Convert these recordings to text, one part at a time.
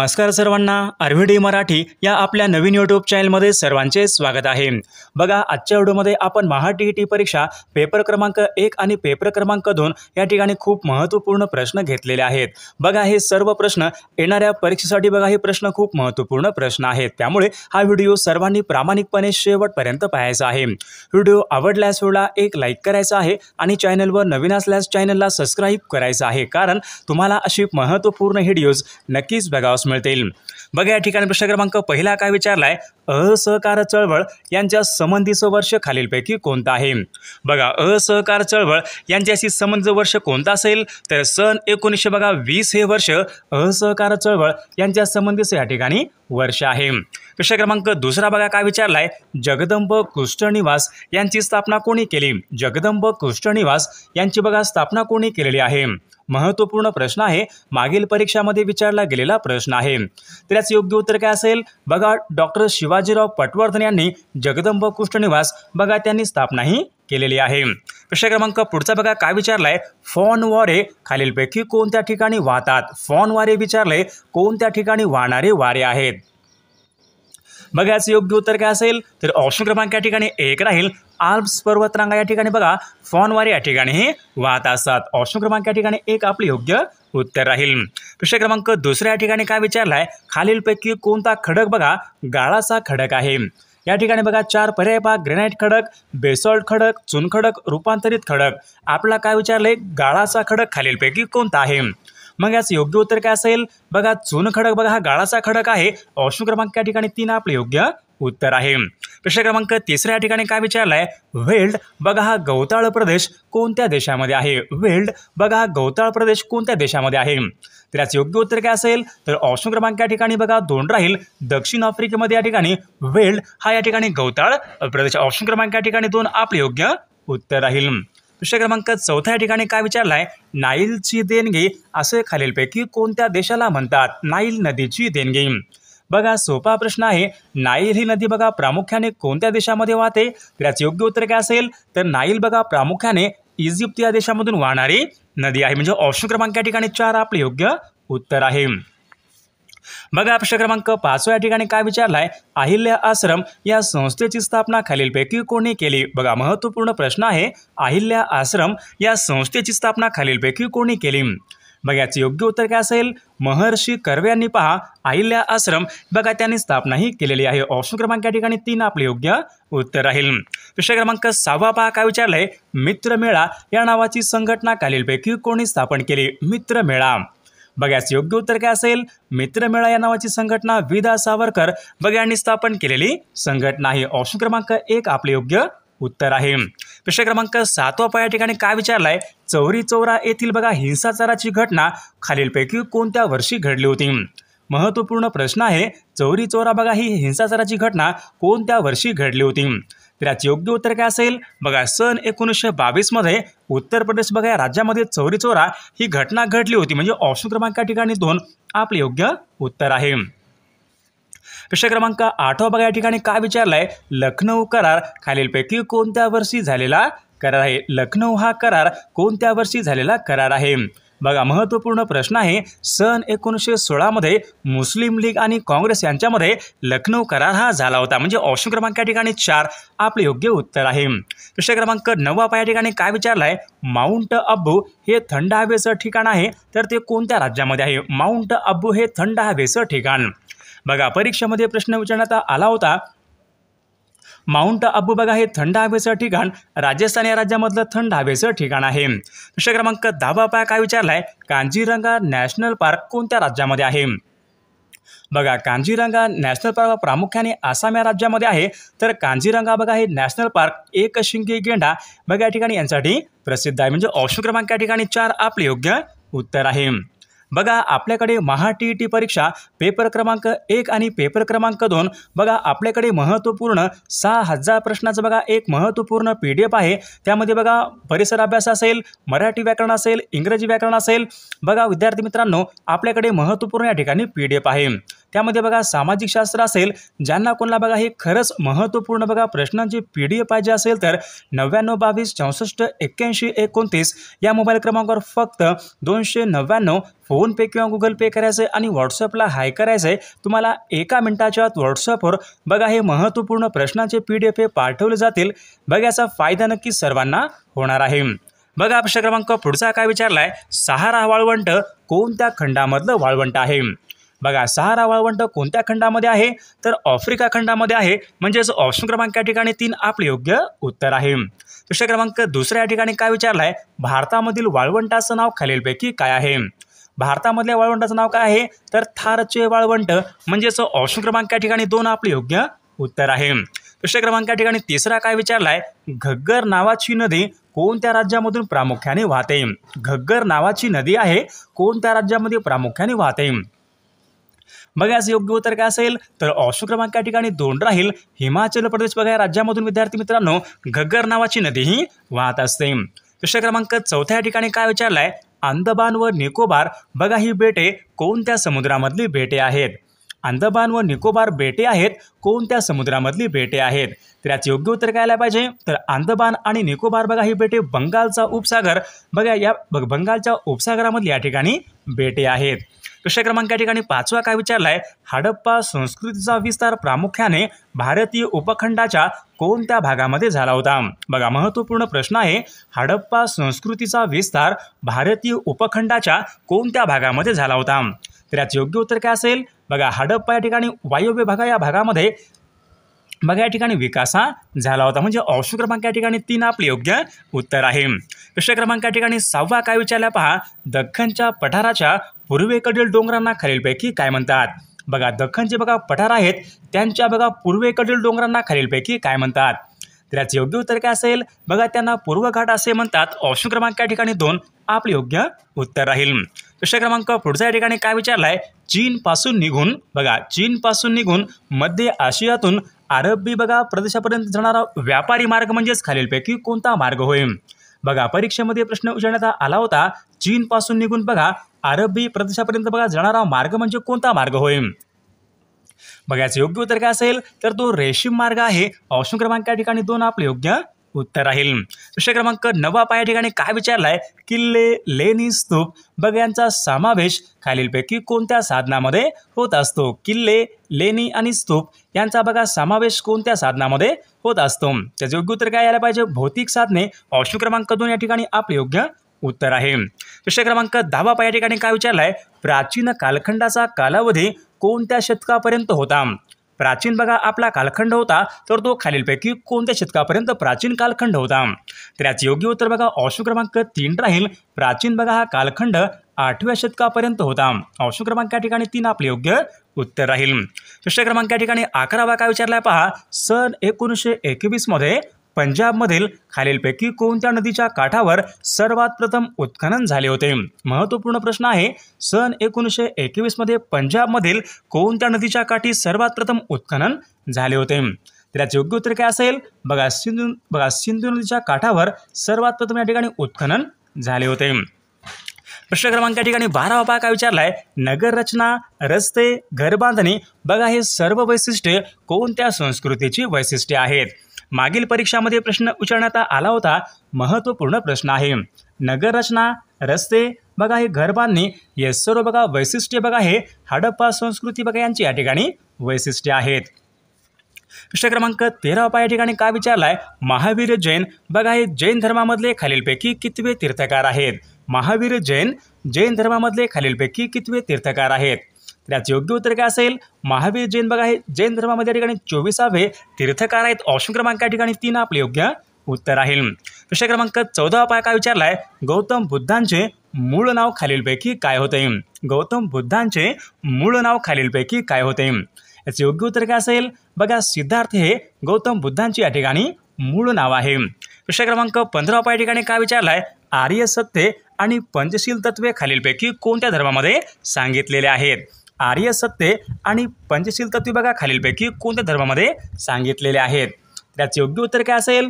नमस्कार सर्वांना, आरव्हीडी मराठी या आपल्या नवीन यूट्यूब चॅनलमध्ये सर्वांचे स्वागत आहे। बघा, आजच्या व्हिडिओमध्ये आपण महा-टी-ई-टी परीक्षा पेपर क्रमांक 1 आणि पेपर क्रमांक 2 या ठिकाणी खूप महत्त्वपूर्ण प्रश्न घेतलेले आहेत। बघा, हे सर्व प्रश्न येणाऱ्या परीक्षेसाठी बघा हे प्रश्न खूप महत्त्वपूर्ण प्रश्न आहेत, त्यामुळे हा व्हिडिओ सर्वांनी प्रामाणिकपणे शेवटपर्यंत पाहायचा आहे। व्हिडिओ आवडल्यास व्हिडिओला एक लाईक करायचा आहे आणि चॅनलवर नवीन असल्यास चॅनलला सबस्क्राईब करायचं आहे, कारण तुम्हाला अशी महत्त्वपूर्ण व्हिडिओज नक्कीच बघावयास मिळतील। बघा, या ठिकाणी प्रश्न क्रमांक पहिला काय विचारलाय, असहकार चळवळ यांच्या संबंधीचं वर्ष खालीलपैकी कोणतं आहे। बघा, असहकार चळवळ यांच्याशी संबंधित वर्ष कोणतं असेल तर सन 1920 हे वर्ष असहकार चळवळ यांच्या संबंधीचं या ठिकाणी वर्ष आहे। प्रश्न क्रमांक दुसरा बघा काय विचारलाय, जगदंब कुष्ठनिवास यांची स्थापना कोणी केली। जगदंब कुष्ठनिवास यांची बघा स्थापना कोणी केलेली आहे। महत्त्वपूर्ण प्रश्न आहे, मागील परीक्षामध्ये विचारला गेलेला प्रश्न आहे। तर याचे योग्य उत्तर काय असेल, बघा डॉक्टर शिवाजीराव पटवर्धन यांनी जगदंब कुष्ठनिवास बघा त्यांनी स्थापना ही केलेली आहे। प्रश्न क्रमांक पुढचा बघा काय विचारलाय, फॉन वारे खालीलपैकी कोणत्या ठिकाणी वाहतात। फॉन वारे विचारले कोणत्या ठिकाणी वाहणारे वारे आहेत। बघा, याचे योग्य उत्तर काय असेल तर ऑप्शन क्रमांक या ठिकाणी 1 राहील, आल्प्स पर्वतरांगा या ठिकाणी बघा फॉन वारे या ठिकाणी हे वाहत असतात। ऑप्शन क्रमांक या ठिकाणी 1 आपले योग्य उत्तर राहील। प्रश्न क्रमांक दुसऱ्या या ठिकाणी काय विचारलाय, खालीलपैकी कोणता खडक बघा गाळाचा खडक आहे। या ठिकाणी बघा 4 पर्याय पहा, ग्रेनाइट खडक, बेसॉल्ट खडक, चुनखडक, रूपांतरित खडक। आपला काय विचारलंय, गाळाचा खडक खालीलपैकी कोणता आहे। मग याचं योग्य उत्तर काय असेल, बघा चुनखडक बघा हा गाळाचा खडक आहे। ऑप्शन क्रमांक या ठिकाणी 3 आपले योग्य उत्तर आहे। प्रश्न क्रमांक तिसऱ्या ठिकाणी काय विचारलाय, वेल्ड बघा हा गवताळ प्रदेश कोणत्या देशामध्ये आहे। वेल्ड बघा हा गवताळ प्रदेश कोणत्या देशामध्ये आहे। तर याचं योग्य उत्तर काय असेल तर ऑप्शन क्रमांक या ठिकाणी बघा 2 राहील, दक्षिण आफ्रिकेमध्ये या ठिकाणी वेल्ड हा या ठिकाणी गवताळ प्रदेश। ऑप्शन क्रमांक या ठिकाणी 2 आपले योग्य उत्तर राहील। प्रश्न क्रमांक चौथ्या ठिकाणी काय विचारलाय, नाईलची देणगी असे खालीलपैकी कोणत्या देशाला म्हणतात। नाईल नदीची देणगी बघा सोपा प्रश्न आहे, नाईल ही नदी बघा प्रामुख्याने कोणत्या देशामध्ये वाहते। तर याचे योग्य उत्तर काय असेल तर नाईल बघा प्रामुख्याने इजिप्त या देशामधून वाहणारी नदी आहे, म्हणजे ऑप्शन क्रमांक या ठिकाणी 4 आपले योग्य उत्तर आहे। बघा, प्रश्न क्रमांक 5 या ठिकाणी काय विचारलाय, अहिल्या आश्रम या संस्थेची स्थापना खालीलपैकी कोणी केली। बघा, महत्त्वपूर्ण प्रश्न आहे, अहिल्या आश्रम या संस्थेची स्थापना खालीलपैकी कोणी केली। बघा, याचे योग्य उत्तर काय असेल, महर्षी कर्वे यांनी पहा अहिल्या आश्रम बघा त्यांनी स्थापना ही केलेली आहे। ऑप्शन क्रमांक या ठिकाणी 3 आपले योग्य उत्तर राहील। प्रश्न क्रमांक 6 पहा काय विचारलंय, मित्रमेळा या नावाची संघटना खालीलपैकी कोणी स्थापन केली। मित्रमेळा बघा, याचे योग्य उत्तर काय असेल, मित्रमेळा या नावाची संघटना विदा सावरकर बघा यांनी स्थापन केलेली संघटना आहे। ऑप्शन क्रमांक 1 आपले योग्य उत्तर आहे। प्रश्न क्रमांक 7 या ठिकाणी काय विचारलाय, चौरी चौरा येथील बघा हिंसाचाराची घटना खालीलपैकी कोणत्या वर्षी घडली होती। महत्त्वपूर्ण प्रश्न आहे, चौरी चौरा बघा ही हिंसाचाराची घटना कोणत्या वर्षी घडली होती। तर याचे योग्य उत्तर काय असेल, बघा सन 1922 मध्ये उत्तर प्रदेश बघा या राज्यामध्ये चौरी चौरा ही घटना घडली होती, म्हणजे ऑप्शन क्रमांक या ठिकाणी 2 आपले योग्य उत्तर आहे। प्रश्न क्रमांक 8 बघा या ठिकाणी काय विचारलाय, लखनौ करार खालीलपैकी कोणत्या वर्षी झालेला करार आहे। लखनौ हा करार कोणत्या वर्षी झालेला करार आहे। बघा, महत्त्वपूर्ण प्रश्न आहे, सन 1916 मध्ये मुस्लिम लीग आणि काँग्रेस यांच्यामध्ये लखनौ करार हा झाला होता, म्हणजे ऑप्शन क्रमांक या ठिकाणी 4 आपले योग्य उत्तर आहे। प्रश्न क्रमांक 9 या ठिकाणी काय विचारलाय, माउंट अब्बू हे थंड हवेचं ठिकाण आहे, तर ते कोणत्या राज्यामध्ये आहे। माउंट अब्बू हे थंड हवेचं ठिकाण बघा परीक्षेमध्ये प्रश्न विचारण्यात आला होता। माउंट अब्बू बघा हे थंड हवेचं ठिकाण राजस्थान या राज्यामधलं थंड हवेचं ठिकाण आहे। प्रश्न क्रमांक 10 काय विचारलाय, कांजीरंगा नॅशनल पार्क कोणत्या राज्यामध्ये आहे। बघा, कांजीरंगा नॅशनल पार्क प्रामुख्याने आसाम या राज्यामध्ये आहे, तर कांजीरंगा बघा हे नॅशनल पार्क एकशिंगी गेंडा बघा या ठिकाणी यांसाठी प्रसिद्ध आहे, म्हणजे ऑप्शन क्रमांक या ठिकाणी 4 आपले योग्य उत्तर आहे। बघा, आपल्याकडे महा-टी-ई-टी परीक्षा पेपर क्रमांक 1 आणि पेपर क्रमांक 2 बघा आपल्याकडे महत्त्वपूर्ण 6000 प्रश्नाचं बघा एक महत्त्वपूर्ण PDF आहे। त्यामध्ये बघा परिसर अभ्यास असेल, मराठी व्याकरण असेल, इंग्रजी व्याकरण असेल, बघा विद्यार्थी मित्रांनो आपल्याकडे महत्त्वपूर्ण या ठिकाणी PDF आहे। त्यामध्ये बघा सामाजिक शास्त्र असेल, ज्यांना कोणाला बघा हे खरंच महत्त्वपूर्ण बघा प्रश्नांची PDF पाहिजे असेल तर 99 22 64 81 29 या मोबाईल क्रमांकावर फक्त 299 फोन पे किंवा गुगल पे करायचं आणि व्हॉट्सअपला हाय करायचं. तुम्हाला 1 मिनिटाच्या आत व्हॉट्सअपवर बघा हे महत्त्वपूर्ण प्रश्नांचे PDF हे पाठवले जातील. बघा याचा फायदा नक्की सर्वांना होणार आहे. बघा प्रश्न क्रमांक पुढचा काय विचारलाय, सहारा वाळवंट कोणत्या खंडामधलं वाळवंट आहे? बघा सहारा वाळवंट कोणत्या खंडामध्ये आहे तर आफ्रिका खंडामध्ये आहे. म्हणजेच ऑप्शन क्रमांक या ठिकाणी 3 आपले योग्य उत्तर आहे. प्रश्न क्रमांक दुसऱ्या ठिकाणी काय विचारलाय, भारतामधील वाळवंटाचं नाव खालीलपैकी काय आहे? भारतामधल्या वाळवंटाचं नाव काय आहे तर थारचे वाळवंट. म्हणजेच ऑप्शन क्रमांक या ठिकाणी 2 आपले योग्य उत्तर आहे. प्रश्न क्रमांक या ठिकाणी तिसरा काय विचारलाय, घग्गर नावाची नदी कोणत्या राज्यामधून प्रामुख्याने वाहते? घग्गर नावाची नदी आहे कोणत्या राज्यामध्ये प्रामुख्याने वाहते? बघा याचं योग्य उत्तर काय असेल तर ऑप्शन क्रमांक या ठिकाणी 2 राहील. हिमाचल प्रदेश बघा या राज्यामधून विद्यार्थी मित्रांनो घग्गर नावाची नदी ही वाहत असते. प्रश्न क्रमांक चौथ्या ठिकाणी काय विचारलाय, अंदमान व निकोबार बघा ही बेटे कोणत्या समुद्रामधली बेटे आहेत? अंदमान व निकोबार बेटे आहेत कोणत्या समुद्रामधली बेटे आहेत? तर याचे योग्य उत्तर काय आलं पाहिजे तर अंदमान आणि निकोबार बघा ही बेटे बंगालचा उपसागर बघा या बंगालच्या उपसागरामधली या ठिकाणी बेटे आहेत. प्रश्न क्रमांक या ठिकाणी 5वा काय विचारलाय, हडप्पा संस्कृतीचा विस्तार प्रामुख्याने भारतीय उपखंडाच्या कोणत्या भागामध्ये झाला होता? बघा महत्त्वपूर्ण प्रश्न आहे. हडप्पा संस्कृतीचा विस्तार भारतीय उपखंडाच्या कोणत्या भागामध्ये झाला होता? तर याचे योग्य उत्तर काय असेल बघा हडप्पा या ठिकाणी वायव्य भाग या भागामध्ये बघा या ठिकाणी विकासा झाला होता. म्हणजे ऑप्शन क्रमांक या ठिकाणी 3 आपले योग्य उत्तर आहे. प्रश्न क्रमांक या ठिकाणी 6वा काय विचारला पहा, दख्खनच्या पठाराच्या पूर्वेकडील डोंगरांना खालीलपैकी काय म्हणतात? बघा दख्खनचे बघा पठार आहेत त्यांच्या बघा पूर्वेकडील डोंगरांना खालीलपैकी काय म्हणतात? तर याचे योग्य उत्तर काय असेल बघा त्यांना पूर्व घाट असे म्हणतात. ऑप्शन क्रमांक या ठिकाणी 2 आपले योग्य उत्तर राहील. प्रश्न क्रमांक पुढच्या या ठिकाणी काय विचारलाय, चीन पासून निघून मध्य आशियातून अरबी बघा प्रदेशापर्यंत जाणारा व्यापारी मार्ग म्हणजेच खालीलपैकी कोणता मार्ग होय? बघा परीक्षेमध्ये प्रश्न विचारण्यात आला होता, चीन पासून निघून बघा अरबी प्रदेशापर्यंत बघा जाणारा मार्ग म्हणजे कोणता मार्ग होय? बघा याचं योग्य उत्तर काय असेल तर तो रेशीम मार्ग आहे. ऑप्शन क्रमांक या ठिकाणी 2 आपले योग्य उत्तर राहील. प्रश्न क्रमांक 9 या ठिकाणी काय विचारलाय, किल्ले, लेणी, स्तूप बघा यांचा समावेश खालीलपैकी कोणत्या साधनामध्ये होत असतो? किल्ले, लेणी आणि स्तूप यांचा बघा समावेश कोणत्या साधनामध्ये होत असतो? त्याचे योग्य उत्तर काय यायला पाहिजे भौतिक साधने. ऑप्शन क्रमांक 2 या ठिकाणी आपले योग्य उत्तर आहे. प्रश्न क्रमांक 10 या ठिकाणी काय विचारलाय, प्राचीन कालखंडाचा कालावधी कोणत्या शतकापर्यंत होता? प्राचीन बघा आपला कालखंड होता तर तो खालीलपैकी कोणत्या शतकापर्यंत प्राचीन कालखंड होता? तर याचे योग्य उत्तर बघा ऑप्शन क्रमांक 3 राहील. प्राचीन बघा हा कालखंड 8व्या शतकापर्यंत होता. ऑप्शन क्रमांक या ठिकाणी 3 आपले योग्य उत्तर राहील. प्रश्न क्रमांक या ठिकाणी 11 काय विचारलाय पहा, सन 1921 मध्ये पंजाबमधील खालीलपैकी कोणत्या नदीच्या काठावर सर्वात प्रथम उत्खनन झाले होते? महत्त्वपूर्ण प्रश्न आहे. सन 1921 मध्ये पंजाबमधील कोणत्या नदीच्या काठी सर्वात प्रथम उत्खनन झाले होते? तर याचे योग्य उत्तर काय असेल बघा सिंधू नदीच्या काठावर सर्वात प्रथम या ठिकाणी उत्खनन झाले होते. प्रश्न क्रमांक या ठिकाणी 12 काय विचारलाय, नगर रचना, रस्ते, घरबांधणी बघा हे सर्व वैशिष्ट्ये कोणत्या संस्कृतीची वैशिष्ट्ये आहेत? मागील परीक्षामध्ये प्रश्न विचारण्यात आला होता. महत्त्वपूर्ण प्रश्न आहे. नगर रचना, रस्ते बघा हे घरबांधणी हे सर्व बघा वैशिष्ट्ये बघा हे हडप्पा संस्कृती बघा यांची या ठिकाणी वैशिष्ट्ये आहेत. प्रश्न क्रमांक 13 या ठिकाणी काय विचारलाय, महावीर जैन बघा हे जैन धर्मामधले खालीलपैकी कितवे तीर्थकार आहेत? महावीर जैन धर्मामधले खालीलपैकी कितवे तीर्थकार आहेत? त्याचे योग्य उत्तर काय असेल, महावीर जैन बघा हे जैन धर्मामध्ये या ठिकाणी 24वे तीर्थकार आहेत. ऑप्शन क्रमांक या ठिकाणी 3 आपले योग्य उत्तर राहील. प्रश्न क्रमांक 14 काय विचारलाय, गौतम बुद्धांचे मूळ नाव खालीलपैकी काय होते? गौतम बुद्धांचे मूळ नाव खालीलपैकी काय होते? याचे योग्य उत्तर काय असेल बघा सिद्धार्थ हे गौतम बुद्धांचे या ठिकाणी मूळ नाव आहे. प्रश्न क्रमांक 15 या ठिकाणी काय विचारलाय, आर्य सत्य आणि पंचशील तत्वे खालीलपैकी कोणत्या धर्मामध्ये सांगितलेले आहेत? आर्य सत्य आणि पंचशील तत्वे बघा खालीलपैकी कोणत्या धर्मामध्ये सांगितलेले आहेत? त्याचे योग्य उत्तर काय असेल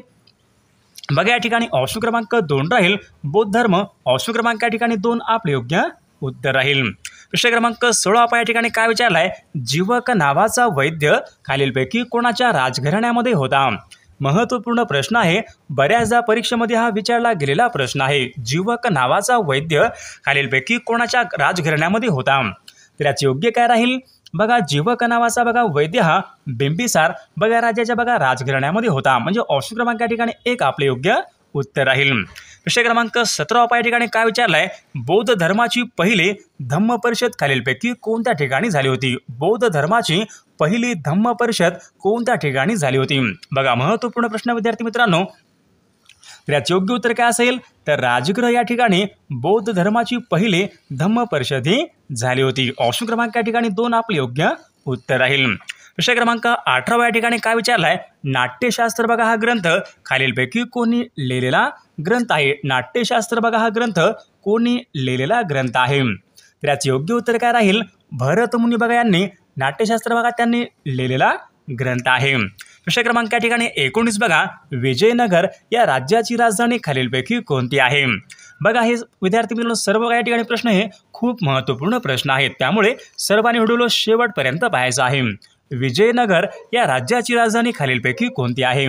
बघा या ठिकाणी ऑप्शन क्रमांक 2 राहील बौद्ध धर्म. ऑप्शन क्रमांक या ठिकाणी 2 आपले योग्य उत्तर राहील. प्रश्न क्रमांक 16 आपण या ठिकाणी काय विचारलाय, जीवक नावाचा वैद्य खालीलपैकी कोणाच्या राजघराण्यामध्ये होता? महत्त्वपूर्ण प्रश्न आहे, बऱ्याचदा परीक्षेमध्ये हा विचारला गेलेला प्रश्न आहे. जीवक नावाचा वैद्य खालीलपैकी कोणाच्या राजघराण्यामध्ये होता? तर याचे योग्य काय राहील? बघा, जीवक नावाचा बघा वैद्य हा बिंबिसार बघा राज्याच्या बघा राजघराण्यामध्ये होता. म्हणजे ऑप्शन क्रमांक या ठिकाणी 1 आपले योग्य उत्तर राहील. प्रश्न क्रमांक 17 आपण या ठिकाणी काय विचारलाय, बौद्ध धर्माची पहिली धम्म परिषद खालीलपैकी कोणत्या ठिकाणी झाली होती? बौद्ध धर्माची पहिली धम्म परिषद कोणत्या ठिकाणी झाली होती? बघा, महत्त्वपूर्ण प्रश्न विद्यार्थी मित्रांनो. तर याचे योग्य उत्तर काय असेल, तर राजगृह या ठिकाणी बौद्ध धर्माची पहिली धम्म परिषद ही झाली होती. ऑप्शन क्रमांक या ठिकाणी 2 आपले योग्य उत्तर राहील. प्रश्न क्रमांक 18 या ठिकाणी काय विचारलाय, नाट्यशास्त्र बघा हा ग्रंथ खालीलपैकी कोणी लिहिलेला ग्रंथ आहे? नाट्यशास्त्र बघा हा ग्रंथ कोणी लिहिलेला ग्रंथ आहे? तर याचे योग्य उत्तर काय राहील, भरत मुनी बघा यांनी नाट्यशास्त्र बघा त्यांनी लिहिलेला ग्रंथ आहे. प्रश्न क्रमांक या ठिकाणी 19 बघा, विजयनगर या राज्याची राजधानी खालीलपैकी कोणती आहे? बघा, हे विद्यार्थी मित्रांनो सर्व या ठिकाणी प्रश्न हे खूप महत्त्वपूर्ण प्रश्न आहेत, त्यामुळे सर्वांनी व्हिडिओ शेवटपर्यंत पाहायचा आहे. विजयनगर या राज्याची राजधानी खालीलपैकी कोणती आहे?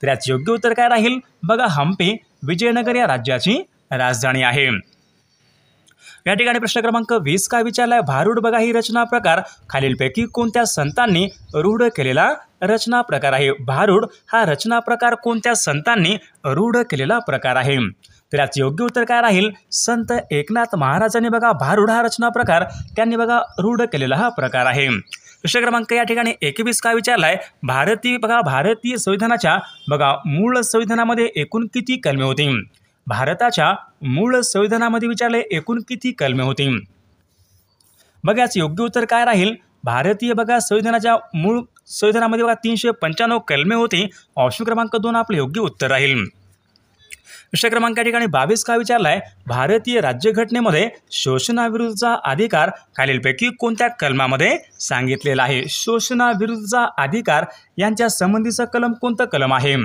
तर याचे योग्य उत्तर काय राहील? बघा, हम्पी विजयनगर या राज्याची राजधानी आहे. या ठिकाणी प्रश्न क्रमांक 20 काय विचारलाय, भारूड बघा ही रचना प्रकार खालीलपैकी कोणत्या संतांनी रूढ केलेला रचना प्रकार आहे? भारूड हा रचना प्रकार कोणत्या संतांनी रूढ केलेला प्रकार आहे? तर याचे योग्य उत्तर काय राहील, संत एकनाथ महाराजांनी बघा भारूड हा रचना प्रकार त्यांनी बघा रूढ केलेला हा प्रकार आहे. प्रश्न क्रमांक या ठिकाणी 21 काय विचारलाय, भारतीय संविधानाच्या बघा मूळ संविधानामध्ये एकूण किती कलमे होती? भारताच्या मूळ संविधानामध्ये विचारले एकूण किती कलमे होती? बघा, याचे योग्य उत्तर काय राहील, भारतीय बघा संविधानाच्या मूळ संविधानामध्ये बघा 395 कलमे होती. ऑप्शन क्रमांक 2 आपले योग्य उत्तर राहील. प्रश्न क्रमांक या ठिकाणी 22 काय विचारलाय, भारतीय राज्यघटनेमध्ये शोषणाविरुद्धचा अधिकार खालीलपैकी कोणत्या कलमामध्ये सांगितलेला आहे? शोषणाविरुद्धचा अधिकार यांच्या संबंधीचं कलम कोणतं कलम आहे?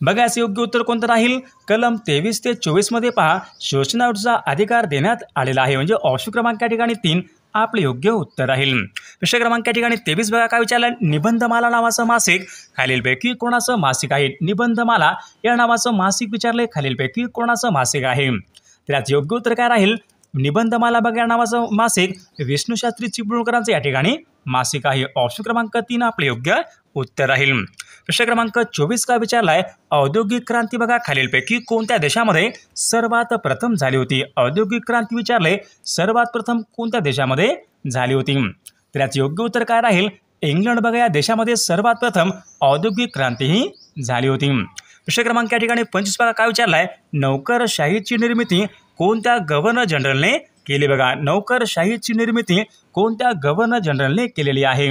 बघा, याचे योग्य उत्तर कोणतं राहील, कलम 23 ते 24 मध्ये पहा शोषणाविरुद्धचा अधिकार देण्यात आलेला आहे. म्हणजे ऑप्शन क्रमांक या ठिकाणी 3 आपले योग्य उत्तर राहील. प्रश्न क्रमांक या ठिकाणी 23 बघा काय विचारलं, निबंधमाला नावाचं मासिक खालीलपैकी कोणाचं मासिक आहे? निबंधमाला या नावाचं मासिक विचारले खालीलपैकी कोणाचं मासिक आहे? तर याचं योग्य उत्तर काय राहील, निबंधमाला बघा या नावाचं मासिक विष्णुशास्त्री चिपळूणकरांचं या ठिकाणी मासिक आहे. ऑप्शन क्रमांक 3 आपले योग्य उत्तर राहील. प्रश्न क्रमांक 24 काय विचारलाय, औद्योगिक क्रांती बघा खालीलपैकी कोणत्या देशामध्ये सर्वात प्रथम झाली होती? औद्योगिक क्रांती विचारले सर्वात प्रथम कोणत्या देशामध्ये झाली होती? तर याचे योग्य उत्तर काय राहील, इंग्लंड बघा या देशामध्ये सर्वात प्रथम औद्योगिक क्रांती ही झाली होती. प्रश्न क्रमांक या ठिकाणी 25 बघा काय विचारलाय, नौकरशाहीची निर्मिती कोणत्या गव्हर्नर जनरलने केली? बघा, नौकरशाहीची निर्मिती कोणत्या गव्हर्नर जनरलने केलेली आहे?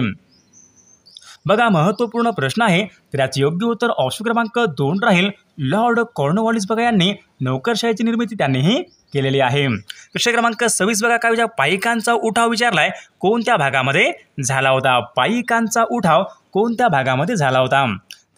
बघा, महत्त्वपूर्ण प्रश्न आहे. तर याचे योग्य उत्तर ऑप्शन क्रमांक 2 राहील, लॉर्ड कॉर्नवॉलिस बघा यांनी नौकरशाहीची निर्मिती त्यांनीही केलेली आहे. प्रश्न क्रमांक 26 बघा काय विचार, पाईकांचा उठाव विचारलाय कोणत्या भागामध्ये झाला होता? पाईकांचा उठाव कोणत्या भागामध्ये झाला होता?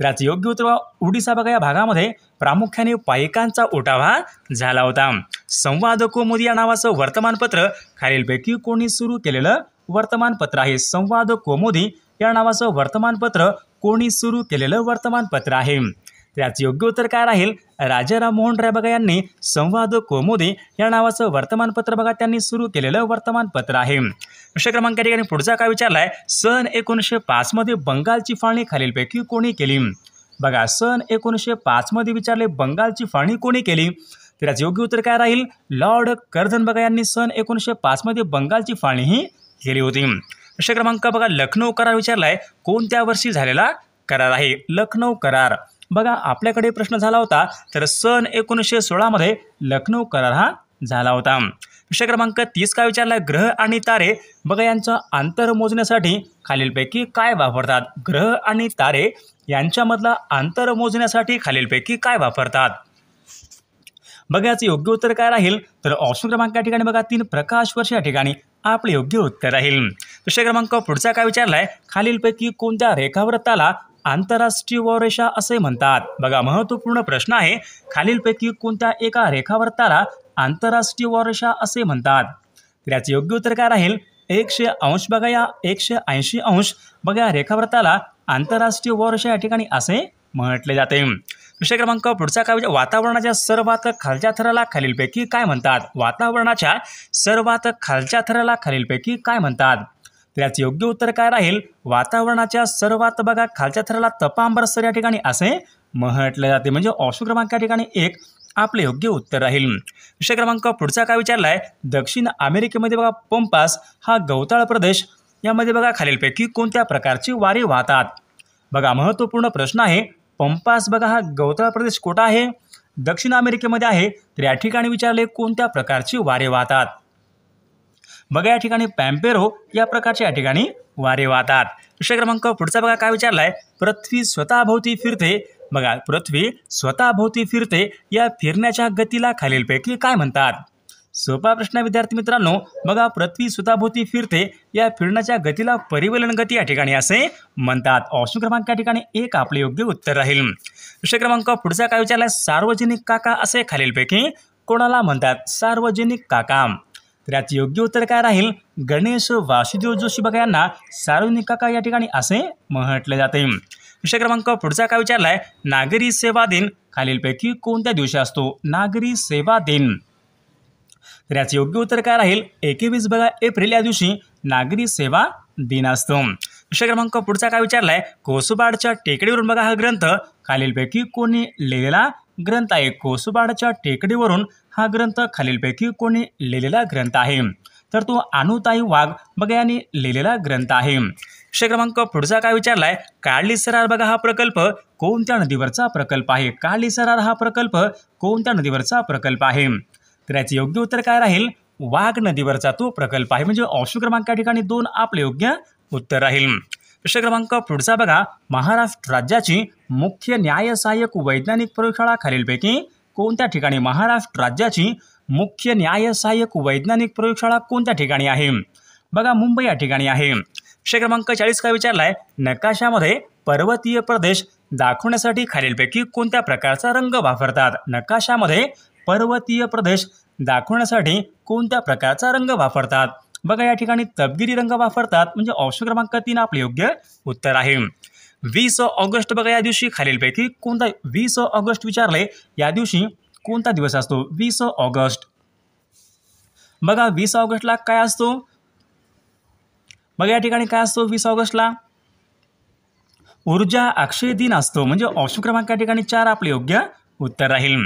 तर याचे योग्य उत्तर ओडिसा बघा या भागामध्ये प्रामुख्याने पाईकांचा उठाव हा झाला होता. संवाद कौमुदी या नावाचं वर्तमानपत्र खालीलपैकी कोणी सुरू केलेलं वर्तमानपत्र आहे? संवाद कौमुदी या नावाचं वर्तमानपत्र कोणी सुरू केलेलं वर्तमानपत्र आहे? त्याचे योग्य उत्तर काय राहील, राजा राममोहन राय बघा यांनी संवाद कौमुदी या नावाचं वर्तमानपत्र बघा त्यांनी सुरू केलेलं वर्तमानपत्र आहे. प्रश्न क्रमांक या ठिकाणी पुढचा काय विचारलाय, सन 1905 मध्ये बंगालची फाळणी खालीलपैकी कोणी केली? बघा, सन 1905 मध्ये विचारले बंगालची फाळणी कोणी केली? तर याचे योग्य उत्तर काय राहील, लॉर्ड कर्झन बघा यांनी सन 1905 मध्ये बंगालची फाळणी ही केली होती. प्रश्न क्रमांक बघा, लखनौ करार विचारलाय कोणत्या वर्षी झालेला करार आहे? लखनौ करार बघा आपल्याकडे प्रश्न झाला होता, तर सन 1916 मध्ये लखनौ करार हा झाला होता. प्रश्न क्रमांक 30 काय विचारलाय, ग्रह आणि तारे बघा यांचं अंतर मोजण्यासाठी खालीलपैकी काय वापरतात? ग्रह आणि तारे यांच्यामधला अंतर मोजण्यासाठी खालीलपैकी काय वापरतात? बघा, याचं योग्य उत्तर काय राहील, तर ऑप्शन क्रमांक या ठिकाणी बघा 3 प्रकाश वर्ष या ठिकाणी आपले योग्य उत्तर राहील. प्रश्न क्रमांक पुढचा काय विचारलाय, खालीलपैकी कोणत्या रेखावृत्ताला आंतरराष्ट्रीय वायुरेषा असे म्हणतात? बघा, महत्त्वपूर्ण प्रश्न आहे. खालीलपैकी कोणत्या एका रेखावृत्ताला आंतरराष्ट्रीय वारसा असे म्हणतात? तर याचे योग्य उत्तर काय राहील? 180 बघा, या 180 अंश बघा या रेखावृत्ताला आंतरराष्ट्रीय वारसा या ठिकाणी असे म्हटले जाते. विषय क्रमांक पुढचा काय? वातावरणाच्या सर्वात खालच्या थराला खालीलपैकी काय म्हणतात? वातावरणाच्या सर्वात खालच्या थराला खालीलपैकी काय म्हणतात? तर याचे योग्य उत्तर काय राहील? वातावरणाच्या सर्वात बघा खालच्या थराला तपांबर स्तर या ठिकाणी असे म्हटले जाते. म्हणजे ऑप्शन क्रमांक या ठिकाणी 1 आपले योग्य उत्तर राहील. विषय क्रमांक पुढचा काय विचारलाय? दक्षिण अमेरिकेमध्ये बघा पंपास हा गवताळ प्रदेश, यामध्ये बघा खालीलपैकी कोणत्या प्रकारची वारे वाहतात? बघा महत्त्वपूर्ण प्रश्न आहे. पंपास बघा हा गवताळ प्रदेश कुठं आहे? दक्षिण अमेरिकेमध्ये आहे. तर या ठिकाणी विचारले कोणत्या प्रकारची वारे वाहतात? बघा या ठिकाणी पॅम्पेरो या प्रकारच्या या ठिकाणी वारे वाहतात. विषय क्रमांक पुढचा बघा काय विचारलाय? पृथ्वी स्वतःभोवती फिरते. बघा पृथ्वी स्वतःभोवती फिरते, या फिरण्याच्या गतीला खालीलपैकी काय म्हणतात? सोपा प्रश्न विद्यार्थी मित्रांनो. बघा पृथ्वी स्वतःभोवती फिरते, या फिरण्याच्या गतीला परिवलन गती या ठिकाणी असे म्हणतात. ऑप्शन क्रमांक या ठिकाणी 1 आपले योग्य उत्तर राहील. विषय क्रमांक पुढचा काय विचारलाय? सार्वजनिक काका असे खालीलपैकी कोणाला म्हणतात? सार्वजनिक काका. तर याचे योग्य उत्तर काय राहील? गणेश वासुदेव जोशी बघा यांना सार्वजनिक काका या ठिकाणी असे म्हटले जाते. विषय क्रमांक पुढचा काय विचारलाय? नागरी सेवा दिन खालीलपैकी कोणत्या दिवशी असतो? नागरी सेवा दिन. तर याचे योग्य उत्तर काय राहील? 21 बघा एप्रिल या दिवशी नागरी सेवा दिन असतो. विषय क्रमांक पुढचा काय विचारलाय? कोसुबाडच्या टेकडीवरून बघा हा ग्रंथ खालीलपैकी कोणी लिहिलेला ग्रंथ आहे? कोसुबाडच्या टेकडीवरून हा ग्रंथ खालीलपैकी कोणी लिहिलेला ग्रंथ आहे? तर तो अनुताई वाघ बघा यांनी लिहिलेला ग्रंथ आहे. विषय क्रमांक पुढचा काय विचारलाय? काळली सरार बघा हा प्रकल्प कोणत्या नदीवरचा प्रकल्प आहे? काळली सरार हा प्रकल्प कोणत्या नदीवरचा प्रकल्प आहे? तर याचे योग्य उत्तर काय राहील? वाघ नदीवरचा तो प्रकल्प आहे. म्हणजे ऑप्शन क्रमांक या ठिकाणी 2 आपले योग्य उत्तर राहील. विषय क्रमांक पुढचा बघा, महाराष्ट्र राज्याची मुख्य न्याय सहाय्यक वैज्ञानिक प्रयोगशाळा खालीलपैकी कोणत्या ठिकाणी? महाराष्ट्र राज्याची मुख्य न्याय सहाय्यक वैज्ञानिक प्रयोगशाळा कोणत्या ठिकाणी आहे? बघा मुंबई या ठिकाणी आहे. विषय क्रमांक 40 काय विचारलाय? नकाशामध्ये पर्वतीय प्रदेश दाखवण्यासाठी खालीलपैकी कोणत्या प्रकारचा रंग वापरतात? नकाशामध्ये पर्वतीय प्रदेश दाखवण्यासाठी कोणत्या प्रकारचा रंग वापरतात? बघा या ठिकाणी तपकिरी रंग वापरतात. म्हणजे ऑप्शन क्रमांक 3 आपले योग्य उत्तर आहे. 20 ऑगस्ट बघा या दिवशी खालीलपैकी कोणता? 20 ऑगस्ट विचारले, या दिवशी कोणता दिवस असतो? 20 ऑगस्ट. बघा 20 ऑगस्टला काय असतो? बघा या ठिकाणी काय असतो 20 ऑगस्टला? ऊर्जा अक्षय दिन असतो. म्हणजे ऑप्शन क्रमांक या ठिकाणी 4 आपले योग्य उत्तर राहील.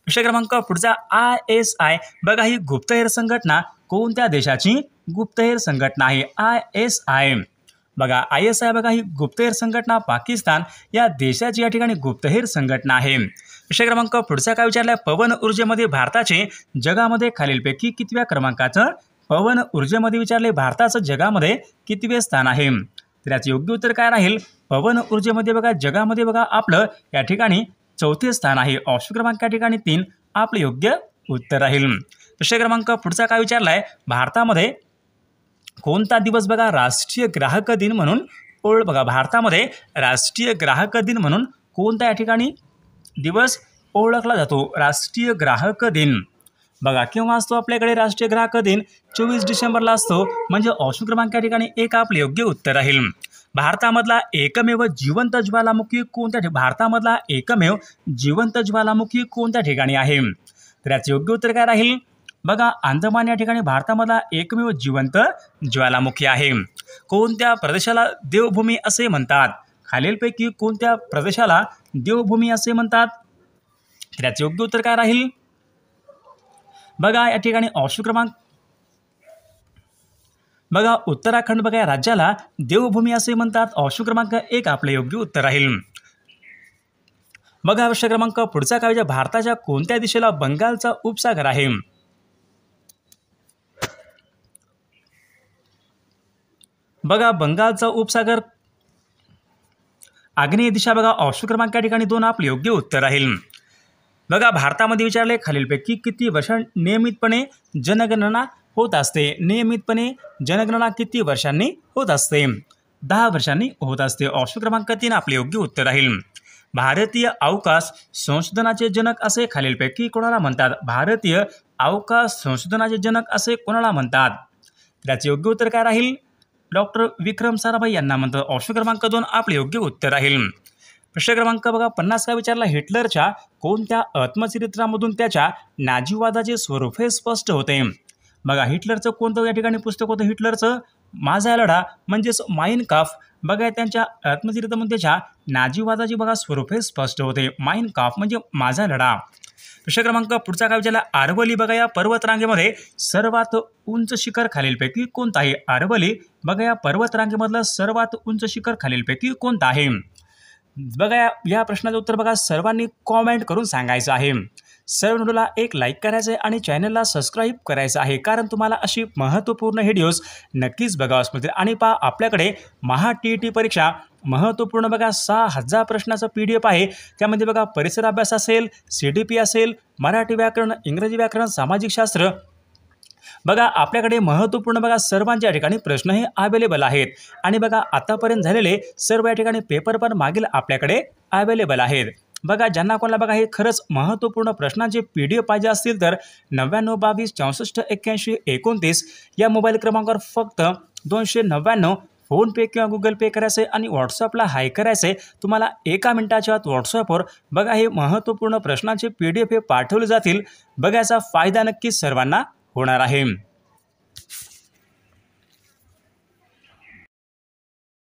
विषय क्रमांक पुढचा ISI बघा ही गुप्तहेर संघटना कोणत्या देशाची गुप्तहेर संघटना आहे? ISI बघा ISI बघा ही गुप्तहेर संघटना पाकिस्तान या देशाची या ठिकाणी गुप्तहेर संघटना आहे. विषय क्रमांक पुढचा काय विचारलाय? पवन ऊर्जेमध्ये भारताचे जगामध्ये खालीलपैकी कितव्या क्रमांकाचं? पवन ऊर्जेमध्ये विचारले भारताचं जगामध्ये कितवे स्थान आहे? तर याचे योग्य उत्तर काय राहील? पवन ऊर्जेमध्ये बघा जगामध्ये बघा आपलं या ठिकाणी 4थे स्थान आहे. ऑप्शन क्रमांक या ठिकाणी 3 आपले योग्य उत्तर राहील. विषय क्रमांक पुढचा काय विचारलाय? भारतामध्ये कोणता दिवस बघा राष्ट्रीय ग्राहक दिन म्हणून बघा भारतामध्ये राष्ट्रीय ग्राहक दिन म्हणून कोणता या ठिकाणी दिवस ओळखला जातो? राष्ट्रीय ग्राहक दिन. बघा केव्हा असतो आपल्याकडे राष्ट्रीय ग्राहक दिन? 24 डिसेंबरला असतो. म्हणजे ऑप्शन क्रमांक या ठिकाणी 1 आपले योग्य उत्तर राहील. भारतामधला एकमेव जिवंत ज्वालामुखी कोणत्या? भारतामधला एकमेव जिवंत ज्वालामुखी कोणत्या ठिकाणी आहे? तर याचे योग्य उत्तर काय राहील? बघा अंदमान या ठिकाणी भारतामधला एकमेव जिवंत ज्वालामुखी आहे. कोणत्या प्रदेशाला देवभूमी असे म्हणतात? खालीलपैकी कोणत्या प्रदेशाला देवभूमी असे म्हणतात? तर याचे योग्य उत्तर काय राहील? बघा या ठिकाणी ऑप्शन क्रमांक बघा उत्तराखंड बघा या राज्याला देवभूमी असे म्हणतात. ऑप्शन क्रमांक 1 आपले योग्य उत्तर राहील. बघा विषय क्रमांक पुढचा काय? भारताच्या कोणत्या दिशेला बंगालचा उपसागर आहे? बघा बंगालचा उपसागर आग्नेय दिशा बघा ऑप्शन क्रमांक या ठिकाणी 2 आपले योग्य उत्तर राहील. बघा भारतामध्ये विचारले खालीलपैकी किती वर्ष नियमितपणे जनगणना होत असते? नियमितपणे जनगणना किती वर्षांनी होत असते? 10 वर्षांनी होत असते. ऑप्शन क्रमांक 3 आपले योग्य उत्तर राहील. भारतीय अवकाश संशोधनाचे जनक असे खालीलपैकी कोणाला म्हणतात? भारतीय अवकाश संशोधनाचे जनक असे कोणाला म्हणतात? त्याचे योग्य उत्तर काय राहील? डॉक्टर विक्रम साराभाई यांना म्हणतात. ऑप्शन क्रमांक 2 आपले योग्य उत्तर राहील. प्रश्न क्रमांक बघा 50 काय विचारला? हिटलरच्या कोणत्या आत्मचरित्रामधून त्याच्या नाझीवादाचे स्वरूप हे स्पष्ट होते? बघा हिटलरचं कोणतं या ठिकाणी पुस्तक होतं? हिटलरचं माझा लढा म्हणजेच माइन काम्फ. बघा त्यांच्या आत्मचरित्रामध्ये त्याच्या नाझीवादाचे बघा स्वरूप हे स्पष्ट होते. माइन काम्फ म्हणजे माझा लढा. प्रश्न क्रमांक पुढचा काय विचारला? अरवली बघा या पर्वतरांगेमध्ये सर्वात उंच शिखर खालीलपैकी कोणतं आहे? अरवली बघा या पर्वतरांगेमधलं सर्वात उंच शिखर खालीलपैकी कोणतं आहे? बघा या प्रश्नाचं उत्तर बघा सर्वांनी कॉमेंट करून सांगायचं आहे. सर्व व्हिडिओला एक लाईक करायचं आहे आणि चॅनलला सबस्क्राईब करायचं आहे, कारण तुम्हाला अशी महत्त्वपूर्ण व्हिडिओज नक्कीच बघावयास मिळतील. आणि पहा आपल्याकडे महा-टी-ई-टी परीक्षा महत्त्वपूर्ण बघा 6000 प्रश्नाचं PDF आहे. त्यामध्ये बघा परिसर अभ्यास असेल, CDP असेल, मराठी व्याकरण, इंग्रजी व्याकरण, सामाजिक शास्त्र बघा आपल्याकडे महत्त्वपूर्ण बघा सर्वांच्या या ठिकाणी प्रश्न हे अवेलेबल आहेत. आणि बघा आतापर्यंत झालेले सर्व या ठिकाणी पेपर पण मागील आपल्याकडे अवेलेबल आहेत. बघा ज्यांना कोणाला बघा हे खरंच महत्त्वपूर्ण प्रश्नांचे PDF पाहिजे असतील तर 99 22 64 81 29 या मोबाईल क्रमांकावर फक्त 299 फोनपे किंवा गुगल पे करायचे आणि व्हॉट्सअपला हाय करायचे. तुम्हाला 1 मिनिटाच्या आत व्हॉट्सअपवर बघा हे महत्त्वपूर्ण प्रश्नांचे PDF हे पाठवले जातील. बघा याचा फायदा नक्कीच सर्वांना होणार आहे.